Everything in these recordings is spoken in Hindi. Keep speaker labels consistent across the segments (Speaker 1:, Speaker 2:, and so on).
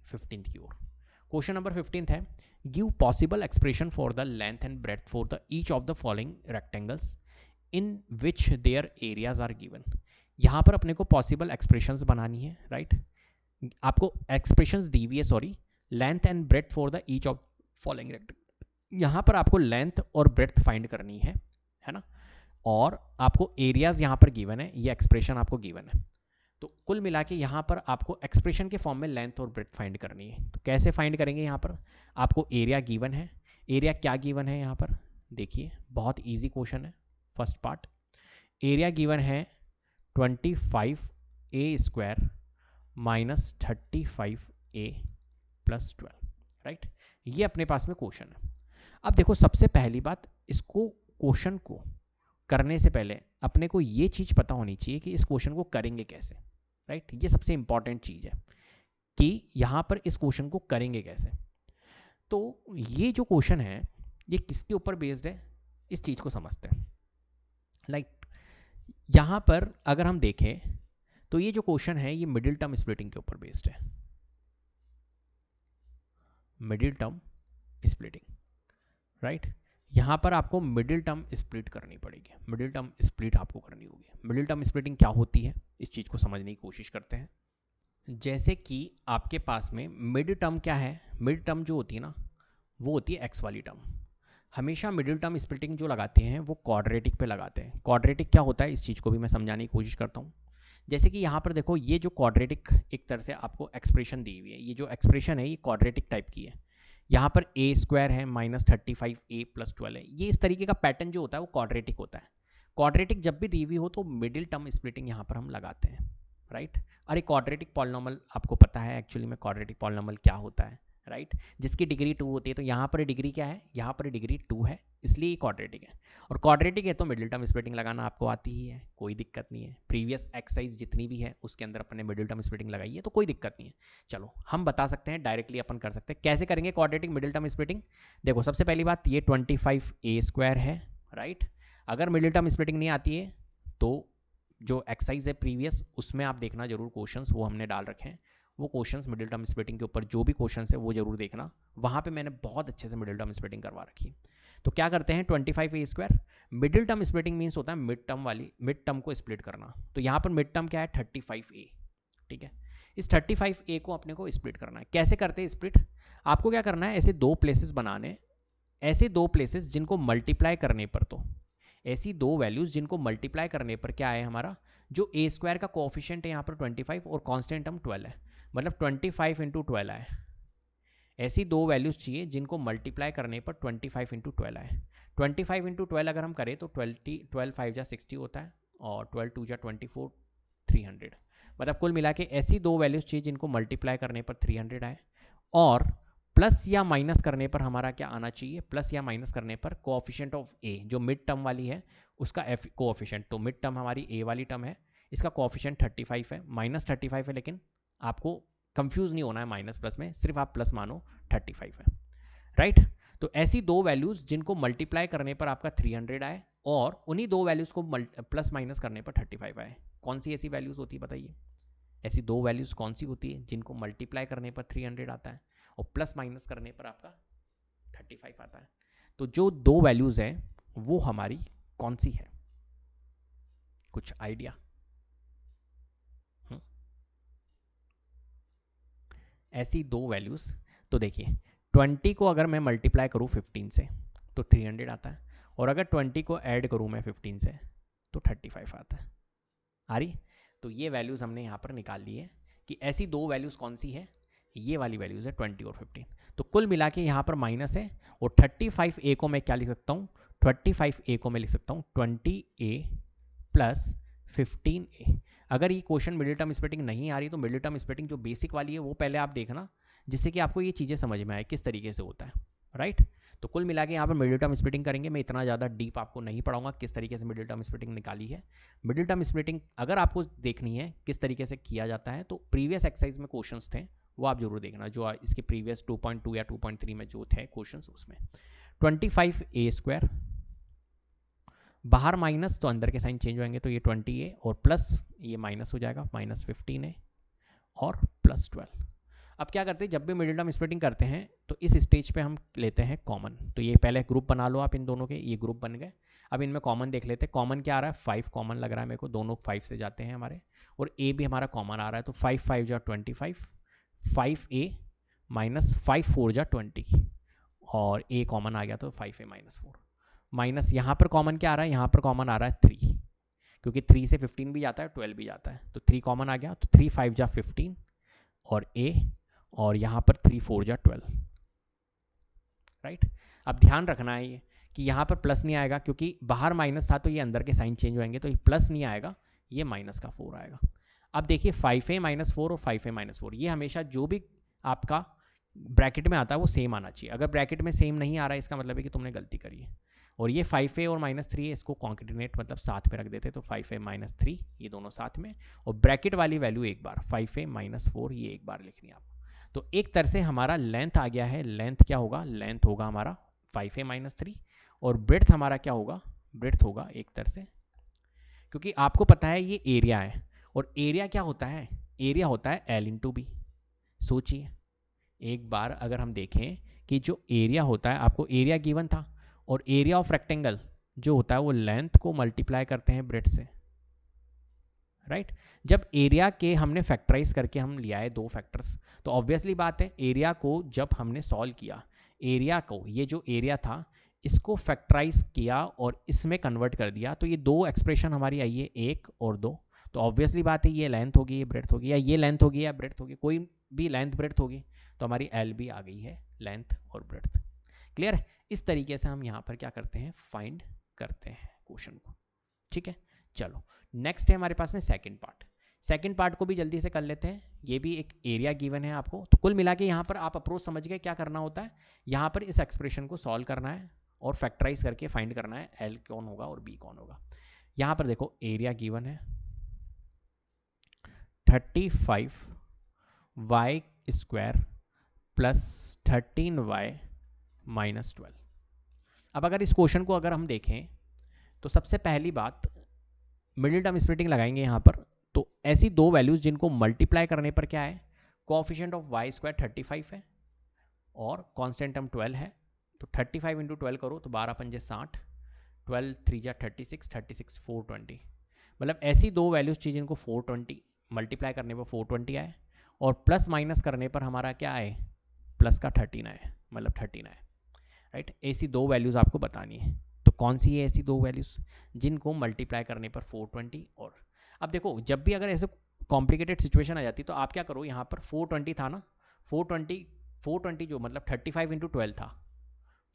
Speaker 1: 15th की ओर। क्वेश्चन नंबर 15 है, give possible expression for the length and breadth for the each of the following rectangles in which their areas are given. यहाँ पर अपने को पॉसिबल एक्सप्रेशंस बनानी है, राइट। आपको एक्सप्रेशंस दी हुई है, sorry, length and breadth for the each of following rectangle. यहाँ पर आपको लेंथ और ब्रेथ फाइंड करनी है ना, और आपको एरियाज यहाँ पर गिवन है, ये एक्सप्रेशन आपको गिवन है। तो कुल मिला के यहाँ पर आपको एक्सप्रेशन के फॉर्म में लेंथ और ब्रेथ फाइंड करनी है। तो कैसे फाइंड करेंगे, यहाँ पर आपको एरिया गिवन है। एरिया क्या गिवन है यहाँ पर, देखिए बहुत इजी क्वेश्चन है। फर्स्ट पार्ट, एरिया गिवन है 25a² minus 35a plus 12, right. ये अपने पास में क्वेश्चन है। अब देखो, सबसे पहली बात, इसको क्वेश्चन को करने से पहले अपने को ये चीज़ पता होनी चाहिए कि इस क्वेश्चन को करेंगे कैसे, राइट। ये सबसे इंपॉर्टेंट चीज़ है कि यहाँ पर इस क्वेश्चन को करेंगे कैसे। तो ये जो क्वेश्चन है ये किसके ऊपर बेस्ड है, इस चीज़ को समझते हैं। लाइक यहाँ पर अगर हम देखें तो ये जो क्वेश्चन है ये मिडिल टर्म स्प्लिटिंग के ऊपर बेस्ड है। Middle term splitting, right. यहाँ पर आपको मिडिल टर्म स्प्लिट करनी पड़ेगी, मिडिल टर्म स्प्लिट आपको करनी होगी। मिडिल टर्म स्प्लिटिंग क्या होती है, इस चीज़ को समझने की कोशिश करते हैं। जैसे कि आपके पास में मिड टर्म क्या है, मिड टर्म जो होती है ना वो होती है एक्स वाली टर्म। हमेशा मिडिल टर्म स्प्लिटिंग जो लगाते हैं वो क्वाड्रेटिक पे लगाते हैं। क्वाड्रेटिक क्या होता है, इस चीज़ को भी मैं समझाने की कोशिश करता हूँ। जैसे कि यहाँ पर देखो, ये जो क्वाड्रेटिक एक तरह से आपको एक्सप्रेशन दी हुई है, ये जो एक्सप्रेशन है ये क्वाड्रेटिक टाइप की है। यहाँ पर a² है माइनस 35a प्लस 12 है। ये इस तरीके का पैटर्न जो होता है वो क्वाड्रेटिक होता है। क्वाड्रेटिक जब भी दी हुई हो तो मिडिल टर्म स्प्लिटिंग यहाँ पर हम लगाते हैं, राइट। अरे क्वाड्रेटिक पॉलिनॉमियल आपको पता है एक्चुअली में क्वाड्रेटिक पॉलिनॉमियल क्या होता है, राइट। जिसकी डिग्री 2 होती है, तो यहाँ पर डिग्री क्या है, यहाँ पर डिग्री 2 है, इसलिए क्वाड्रेटिक है। और क्वाड्रेटिक है तो मिडिल टर्म स्प्लिटिंग लगाना आपको आती ही है, कोई दिक्कत नहीं है। प्रीवियस एक्सरसाइज जितनी भी है उसके अंदर अपने मिडिल टर्म स्प्लिटिंग लगाई है, तो कोई दिक्कत नहीं है। चलो हम बता सकते हैं, डायरेक्टली अपन कर सकते हैं। कैसे करेंगे क्वाड्रेटिक मिडिल टर्म स्प्लिटिंग, देखो सबसे पहली बात, ये 25a² है, राइट। अगर मिडिल टर्म स्प्लिटिंग नहीं आती है तो जो एक्सरसाइज है प्रीवियस उसमें आप देखना जरूर, क्वेश्चंस वो हमने डाल रखे हैं, वो क्वेश्चंस मिडिल टर्म स्प्लिटिंग के ऊपर जो भी क्वेश्चंस है वो जरूर देखना, वहाँ पे मैंने बहुत अच्छे से मिडिल टर्म स्प्लिटिंग करवा रखी है। तो क्या करते हैं, 25a², middle term splitting means होता है मिड टर्म वाली, मिड टर्म को स्प्लिट करना। तो यहाँ पर मिड टर्म क्या है, 35a, ठीक है। इस 35a को अपने को स्प्लिट करना है। कैसे करते हैं स्प्लिट, आपको क्या करना है, ऐसे दो प्लेसेस बनाने, ऐसे दो प्लेसेस जिनको मल्टीप्लाई करने पर, तो ऐसी दो वैल्यूज जिनको मल्टीप्लाई करने पर क्या है हमारा, जो a² का कोएफिशिएंट है यहाँ पर 25 और कांस्टेंट टर्म 12 है, मतलब 25 इंटू 12 आए। ऐसी दो वैल्यूज चाहिए जिनको मल्टीप्लाई करने पर 25 इंटू 12 आए। 25 इंटू 12 अगर हम करें तो 12 5 जा 60 होता है, और 12 2 जा 24 300। मतलब कुल मिला के ऐसी दो वैल्यूज चाहिए जिनको मल्टीप्लाई करने पर 300 आए, और प्लस या माइनस करने पर हमारा क्या आना चाहिए, प्लस या माइनस करने पर कोएफिशिएंट ऑफ ए, जो मिड टर्म वाली है उसका एफ कोएफिशिएंट, तो मिड टर्म हमारी ए वाली टर्म है, इसका कोएफिशिएंट 35 है, माइनस 35 है, लेकिन आपको कंफ्यूज नहीं होना है माइनस प्लस में, सिर्फ आप प्लस मानो 35 है, राइट। तो ऐसी दो वैल्यूज जिनको मल्टीप्लाई करने पर आपका 300 आए, और उन्हीं दो वैल्यूज को प्लस माइनस करने पर 35 आए। कौन सी ऐसी वैल्यूज होती है बताइए, ऐसी दो वैल्यूज कौन सी होती है जिनको मल्टीप्लाई करने पर 300 आता है और प्लस माइनस करने पर आपका 35 आता है। तो जो दो वैल्यूज हैं वो हमारी कौन सी है, कुछ आइडिया? ऐसी दो वैल्यूज, तो देखिए 20 को अगर मैं मल्टीप्लाई करूँ 15 से तो 300 आता है, और अगर 20 को ऐड करूँ मैं 15 से तो 35 आता है। आ रही? तो ये वैल्यूज़ हमने यहाँ पर निकाल ली है कि ऐसी दो वैल्यूज़ कौन सी है, ये वाली वैल्यूज़ है 20 और 15। तो कुल मिला के यहाँ पर माइनस है, और 35a को मैं क्या लिख सकता हूँ, 35a को मैं लिख सकता हूँ 20a प्लस 15a। अगर ये क्वेश्चन मिडिल टर्म स्प्लिटिंग नहीं आ रही तो मिडिल टर्म स्प्लिटिंग जो बेसिक वाली है वो पहले आप देखना, जिससे कि आपको ये चीज़ें समझ में आए किस तरीके से होता है, राइट। तो कुल मिला के यहाँ पर मिडिल टर्म स्प्लिटिंग करेंगे। मैं इतना ज़्यादा डीप आपको नहीं पढ़ाऊंगा किस तरीके से मिडिल टर्म स्प्लिटिंग निकाली है। मिडिल टर्म स्प्लिटिंग अगर आपको देखनी है किस तरीके से किया जाता है तो प्रीवियस एक्सरसाइज में क्वेश्चंस थे वो आप जरूर देखना, जो इसके प्रीवियस 2.2 या 2.3 में जो थे क्वेश्चंस, उसमें 25a², बाहर माइनस तो अंदर के साइन चेंज होंगे, तो ये 20a और प्लस ये माइनस हो जाएगा, माइनस 15a और प्लस 12। अब क्या करते हैं, जब भी मिडिल टर्म स्प्लिटिंग करते हैं तो इस स्टेज पे हम लेते हैं कॉमन। तो ये पहले ग्रुप बना लो आप इन दोनों के, ये ग्रुप बन गए। अब इनमें कॉमन देख लेते हैं, कॉमन क्या आ रहा है, 5 कॉमन लग रहा है मेरे को, दोनों 5 से जाते हैं हमारे, और ए भी हमारा कॉमन आ रहा है, तो 5 5 जा 25, 5a माइनस 5 4 जा 20, और a कॉमन आ गया तो 5a माइनस 4, माइनस यहाँ पर कॉमन क्या आ रहा है, यहाँ पर कॉमन आ रहा है 3, क्योंकि 3 से 15 भी जाता है 12 भी जाता है, तो 3 कॉमन आ गया, तो 3 5 जा 15 और a, और यहाँ पर 3 4 जा 12, राइट। अब ध्यान रखना है ये कि यहाँ पर प्लस नहीं आएगा, क्योंकि बाहर माइनस था तो ये अंदर के साइन चेंज होंगे, तो ये प्लस नहीं आएगा, ये माइनस का 4 आएगा। अब देखिए 5a माइनस 4 और 5a माइनस 4, ये हमेशा जो भी आपका ब्रैकेट में आता है वो सेम आना चाहिए। अगर ब्रैकेट में सेम नहीं आ रहा है इसका मतलब है कि तुमने गलती करी है। और ये 5a और माइनस 3 है, इसको कॉन्केटिनेट मतलब साथ में रख देते, तो 5a माइनस 3 ये दोनों साथ में, और ब्रैकेट वाली वैल्यू एक बार 5a माइनस 4 ये एक बार लिखनी है आपको। तो एक तरह से हमारा लेंथ आ गया है, लेंथ क्या होगा, लेंथ होगा हमारा 5a माइनस 3, और ब्रेड्थ हमारा क्या होगा, ब्रेड्थ होगा एक तरह से, क्योंकि आपको पता है ये एरिया है, और एरिया क्या होता है, एरिया होता है L इंटू बी। सोचिए एक बार अगर हम देखें कि जो एरिया होता है, आपको एरिया गिवन था, और एरिया ऑफ रेक्टेंगल जो होता है वो लेंथ को मल्टीप्लाई करते हैं ब्रेड्थ से, राइट। जब एरिया के हमने फैक्टराइज करके हम लिया है 2 फैक्टर्स, तो ऑब्वियसली बात है एरिया को जब हमने सॉल्व किया, एरिया को, ये जो एरिया था इसको फैक्टराइज किया और इसमें कन्वर्ट कर दिया, तो ये 2 एक्सप्रेशन हमारी आई है, 1 और 2। तो ऑब्वियसली बात है ये लेंथ होगी, ये ब्रेड्थ होगी, या ये लेंथ होगी या ब्रेड्थ होगी, कोई भी लेंथ ब्रेड्थ होगी, तो हमारी एल भी आ गई है, लेंथ और ब्रेड्थ। क्लियर है। इस तरीके से हम यहाँ पर क्या करते हैं, फाइंड करते हैं क्वेश्चन को, ठीक है। चलो नेक्स्ट है हमारे पास में सेकंड पार्ट। सेकंड पार्ट को भी जल्दी से कर लेते हैं, ये भी एक एरिया गिवन है आपको। तो कुल मिला के यहाँ पर आप अप्रोच समझ गए क्या करना होता है, यहाँ पर इस एक्सप्रेशन को सॉल्व करना है और फैक्टराइज करके फाइंड करना है एल कौन होगा और बी कौन होगा। यहाँ पर देखो एरिया गिवन है 35y square plus 13y minus 12। अब अगर इस क्वेश्चन को अगर हम देखें तो सबसे पहली बात मिडिल टर्म स्प्लिटिंग लगाएंगे यहाँ पर, तो ऐसी 2 वैल्यूज जिनको मल्टीप्लाई करने पर क्या है, कोएफिशिएंट ऑफ y स्क्वायर 35 है और कांस्टेंट टर्म 12 है, तो 35 इंटू 12 करो तो 12 पंजे 60, 12 3 जा 36, 36 420, मतलब ऐसी 2 वैल्यूज चाहिए जिनको 420 मल्टीप्लाई करने पर 420 आए, और प्लस माइनस करने पर हमारा क्या आए, प्लस का 13 आए, मतलब 13 आए, राइट। ऐसी 2 वैल्यूज आपको बतानी है, तो कौन सी है ऐसी 2 वैल्यूज जिनको मल्टीप्लाई करने पर 420। और अब देखो जब भी अगर ऐसे कॉम्प्लिकेटेड सिचुएशन आ जाती तो आप क्या करो, यहाँ पर 420 था ना, 420 जो मतलब 35 इंटू 12 था,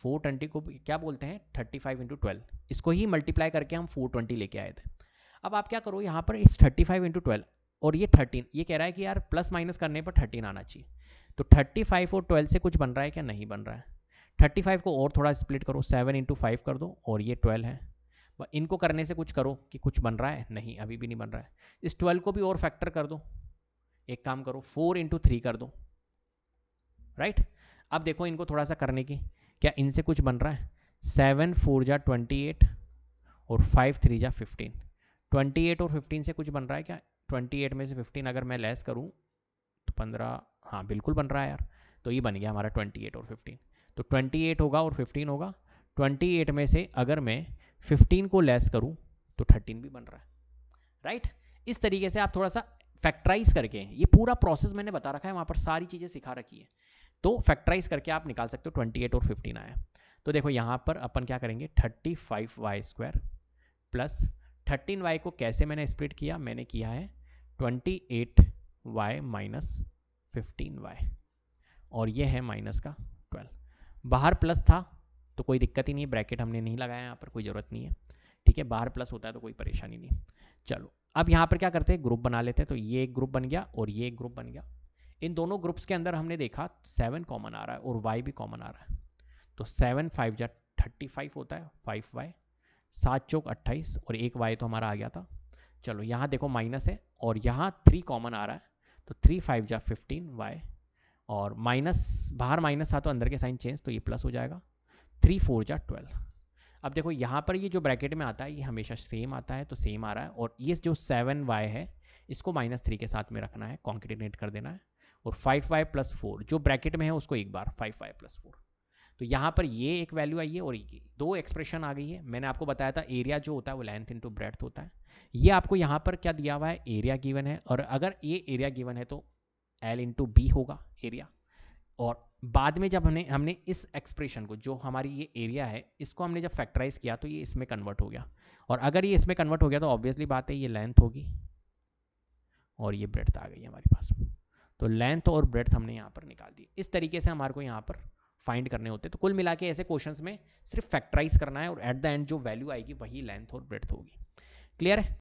Speaker 1: 420 को क्या बोलते हैं 35 इंटू 12, इसको ही मल्टीप्लाई करके हम 420 लेके आए थे। अब आप क्या करो यहाँ पर इस 35 इंटू 12 और ये 13, ये कह रहा है कि यार प्लस माइनस करने पर 13 आना चाहिए, तो 35 और 12 से कुछ बन रहा है क्या, नहीं बन रहा है। 35 को और थोड़ा स्प्लिट करो, 7 इंटू 5 कर दो, और ये 12 है, इनको करने से कुछ करो कि कुछ बन रहा है, नहीं अभी भी नहीं बन रहा है। इस 12 को भी और फैक्टर कर दो, एक काम करो 4 इंटू 3 कर दो, राइट। अब देखो इनको थोड़ा सा करने की, क्या इनसे कुछ बन रहा है, 7 4 जा 28 और 5 3 जा 15, 28 और 15 से कुछ बन रहा है क्या, 28 में से 15 अगर मैं लेस करूं तो 15, हाँ बिल्कुल बन रहा है यार, तो ये बन गया हमारा 28 और 15, तो 28 होगा और 15 होगा, 28 में से अगर मैं 15 को लेस करूं तो 13 भी बन रहा है, राइट। इस तरीके से आप थोड़ा सा फैक्टराइज करके, ये पूरा प्रोसेस मैंने बता रखा है, वहां पर सारी चीजें सिखा रखी है, तो फैक्टराइज करके आप निकाल सकते हो 28 और 15 आया। तो देखो यहाँ पर अपन क्या करेंगे, 35y स्क्वायर प्लस 13y को कैसे मैंने स्प्लिट किया, मैंने किया है 28y माइनस 15y, और ये है माइनस का 12, बाहर प्लस था तो कोई दिक्कत ही नहीं, ब्रैकेट हमने नहीं लगाया यहाँ पर, कोई ज़रूरत नहीं है, ठीक है, बाहर प्लस होता है तो कोई परेशानी नहीं। चलो अब यहाँ पर क्या करते हैं, ग्रुप बना लेते हैं, तो ये एक ग्रुप बन गया और ये एक ग्रुप बन गया। इन दोनों ग्रुप्स के अंदर हमने देखा 7 कॉमन आ रहा है और y भी कॉमन आ रहा है, तो 7 5 जा 35 होता है, 5y 7 चौक 28 और एक y तो हमारा आ गया था। चलो यहाँ देखो माइनस है और यहाँ 3 कॉमन आ रहा है, तो 3 5 जा 15y, और माइनस बाहर माइनस था तो अंदर के साइन चेंज, तो ये प्लस हो जाएगा, 3 4 जा 12। अब देखो यहाँ पर ये जो ब्रैकेट में आता है ये हमेशा सेम आता है, तो सेम आ रहा है, और ये जो 7y है इसको -3 के साथ में रखना है, कॉन्केटिनेट कर देना है, और 5y प्लस 4 जो ब्रैकेट में है उसको एक बार 5y प्लस 4। तो यहाँ पर ये एक वैल्यू आई है और ये दो एक्सप्रेशन आ गई है। मैंने आपको बताया था एरिया जो होता है वो लेंथ इनटू ब्रेड्थ होता है। ये आपको यहाँ पर क्या दिया हुआ है, एरिया गिवन है, और अगर ये एरिया गिवन है तो L इंटू बी होगा एरिया। और बाद में जब हमने इस एक्सप्रेशन को, जो हमारी ये एरिया है, इसको हमने जब फैक्टराइज किया तो ये इसमें कन्वर्ट हो गया, और अगर ये इसमें कन्वर्ट हो गया तो ऑब्वियसली बात है ये लेंथ होगी और ये ब्रेड्थ आ गई हमारे पास। तो लेंथ और ब्रेड्थ हमने यहाँ पर निकाल दी। इस तरीके से हमारे को यहाँ पर फाइंड करने होते हैं। तो कुल मिला के ऐसे क्वेश्चंस में सिर्फ फैक्टराइज करना है और एट द एंड जो वैल्यू आएगी वही लेंथ और ब्रेड्थ होगी। क्लियर है?